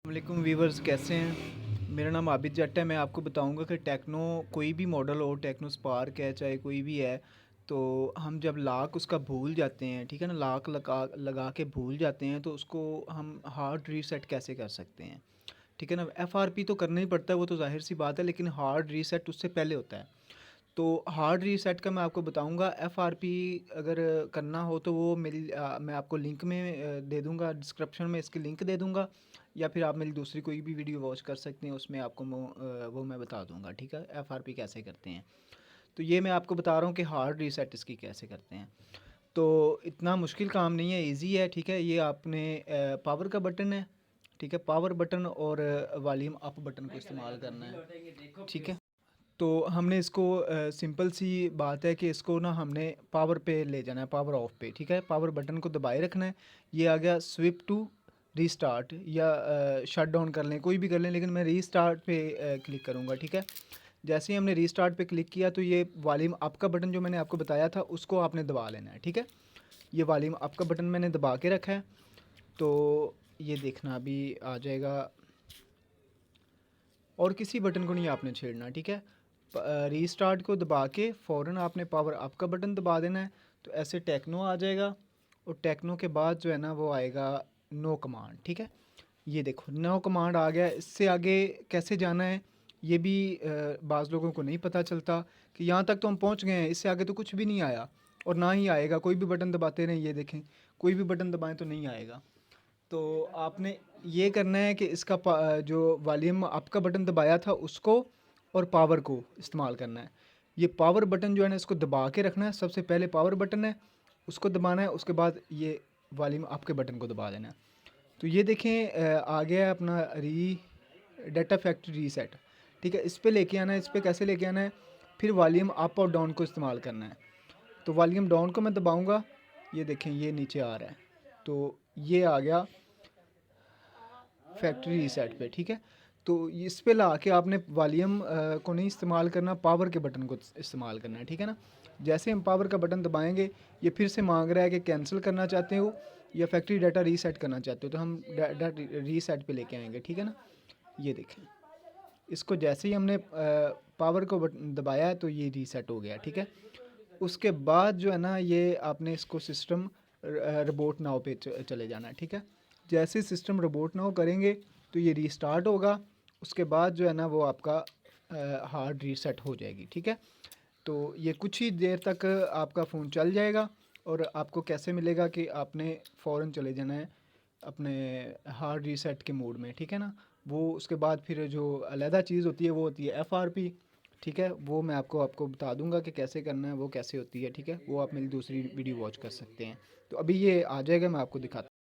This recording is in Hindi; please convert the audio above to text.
वालेकुम वीवर्स, कैसे हैं। मेरा नाम आबिद जट्ट है। मैं आपको बताऊंगा कि टेक्नो कोई भी मॉडल हो, टेक्नो स्पार्क है चाहे कोई भी है, तो हम जब लॉक उसका भूल जाते हैं, ठीक है ना, लॉक लगा लगा के भूल जाते हैं, तो उसको हम हार्ड रीसेट कैसे कर सकते हैं। ठीक है ना, एफआरपी तो करना ही पड़ता है, वो तो जाहिर सी बात है, लेकिन हार्ड रीसेट उससे पहले होता है। तो हार्ड रीसेट का मैं आपको बताऊंगा। एफआरपी अगर करना हो तो वो मैं आपको लिंक में दे दूंगा, डिस्क्रिप्शन में इसकी लिंक दे दूंगा, या फिर आप मेरी दूसरी कोई भी वीडियो वॉच कर सकते हैं, उसमें आपको वो मैं बता दूंगा। ठीक है, एफआरपी कैसे करते हैं। तो ये मैं आपको बता रहा हूँ कि हार्ड रीसेट इसकी कैसे करते हैं। तो इतना मुश्किल काम नहीं है, इजी है। ठीक है, ये आपने पावर का बटन है, ठीक है, पावर बटन और वॉल्यूम अप बटन को इस्तेमाल करना है। ठीक है, तो हमने इसको सिंपल सी बात है कि इसको ना हमने पावर पे ले जाना है, पावर ऑफ पे। ठीक है, पावर बटन को दबाए रखना है। ये आ गया स्विप टू रीस्टार्ट, या शट डाउन कर लें, कोई भी कर लें, लेकिन मैं रीस्टार्ट पे क्लिक करूँगा। ठीक है, जैसे ही हमने रीस्टार्ट पे क्लिक किया तो ये वॉल्यूम अप का बटन जो मैंने आपको बताया था उसको आपने दबा लेना है। ठीक है, ये वॉल्यूम अप का बटन मैंने दबा के रखा है, तो ये देखना अभी आ जाएगा। और किसी बटन को नहीं आपने छेड़ना। ठीक है, रीस्टार्ट को दबा के फ़ौरन आपने पावर अप का बटन दबा देना है, तो ऐसे टेक्नो आ जाएगा। और टेक्नो के बाद जो है ना वो आएगा नो कमांड। ठीक है, ये देखो नो कमांड आ गया। इससे आगे कैसे जाना है ये भी बाज़ लोगों को नहीं पता चलता कि यहाँ तक तो हम पहुँच गए हैं, इससे आगे तो कुछ भी नहीं आया और ना ही आएगा। कोई भी बटन दबाते रहें, ये देखें कोई भी बटन दबाएं तो नहीं आएगा। तो आपने ये करना है कि इसका जो वॉल्यूम अप का बटन दबाया था उसको और पावर को इस्तेमाल करना है। ये पावर बटन जो है ना इसको दबा के रखना है। सबसे पहले पावर बटन है उसको दबाना है, उसके बाद ये वॉल्यूम अप के बटन को दबा देना है। तो ये देखें आ गया है अपना डाटा फैक्ट्री रीसेट। ठीक है, इस पे लेके आना है। इस पे कैसे लेके आना है, फिर वॉल्यूम अप और डाउन को इस्तेमाल करना है। तो वॉल्यूम डाउन को मैं दबाऊंगा, ये देखें ये नीचे आ रहा है, तो ये आ गया फैक्ट्री रीसेट पे। ठीक है, तो इस पे ला के आपने वॉल्यूम को नहीं इस्तेमाल करना, पावर के बटन को इस्तेमाल करना है। ठीक है ना, जैसे हम पावर का बटन दबाएंगे ये फिर से मांग रहा है कि कैंसिल करना चाहते हो या फैक्ट्री डाटा रीसेट करना चाहते हो, तो हम डाटा रीसेट पे लेके आएंगे। ठीक है ना, ये देखें इसको जैसे ही हमने पावर को बटन दबाया है तो ये रीसेट हो गया। ठीक है, उसके बाद जो है ना ये आपने इसको सिस्टम रोबोट नाउ पे चले जाना है। ठीक है, जैसे सिस्टम रोबोट नाउ करेंगे तो ये रीस्टार्ट होगा। उसके बाद जो है ना वो आपका हार्ड रीसेट हो जाएगी। ठीक है, तो ये कुछ ही देर तक आपका फ़ोन चल जाएगा और आपको कैसे मिलेगा कि आपने फ़ौरन चले जाना है अपने हार्ड रीसेट के मोड में। ठीक है ना, वो उसके बाद फिर जो अलहदा चीज़ होती है वो होती है एफआरपी। ठीक है, वो मैं आपको आपको बता दूंगा कि कैसे करना है, वो कैसे होती है। ठीक है, वो आप मेरी दूसरी वीडियो वॉच कर सकते हैं। तो अभी ये आ जाएगा, मैं आपको दिखाता हूँ।